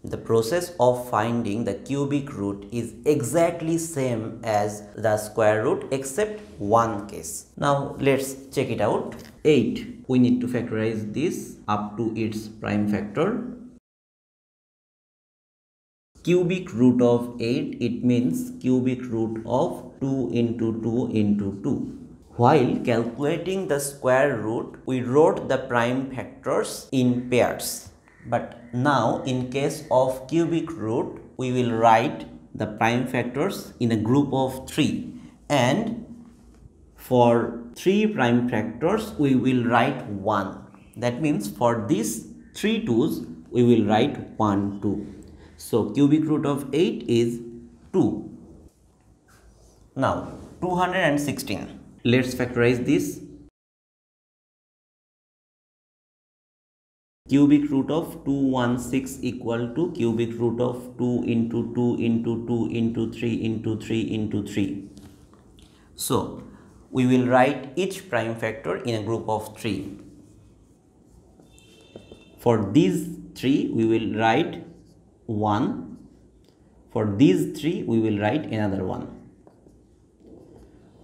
The process of finding the cubic root is exactly same as the square root except one case. Now let's check it out. 8. We need to factorize this up to its prime factor. Cubic root of 8, it means cubic root of 2 into 2 into 2. While calculating the square root, we wrote the prime factors in pairs. But now in case of cubic root, we will write the prime factors in a group of 3. And for 3 prime factors, we will write 1. That means for these 3 2's, we will write 1, 2. So cubic root of 8 is 2. Now 216. Let's factorize this. Cubic root of 216 equal to cubic root of 2 into 2 into 2 into 3 into 3 into 3. So we will write each prime factor in a group of 3. For these 3 we will write 1. For these 3 we will write another 1.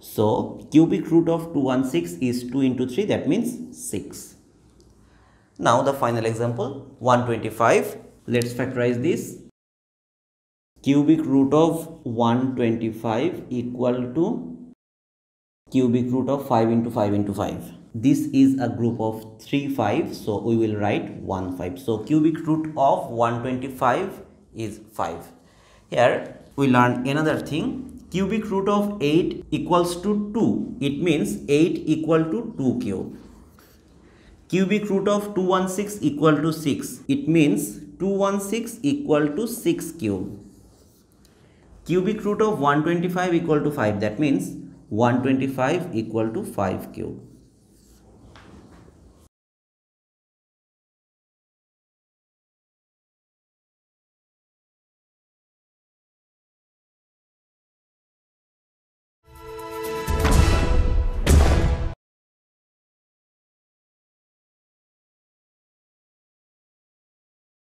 So cubic root of 216 is 2 into 3, that means 6. Now the final example, 125. Let's factorize this. Cubic root of 125 equal to cubic root of 5 into 5 into 5. This is a group of 3 5, so we will write 1 5. So cubic root of 125 is 5. Here we learn another thing. Cubic root of 8 equals to 2. It means 8 equal to 2 cube. Cubic root of 216 equal to 6. It means 216 equal to 6 cube. Cubic root of 125 equal to 5. That means 125 equal to 5 cube.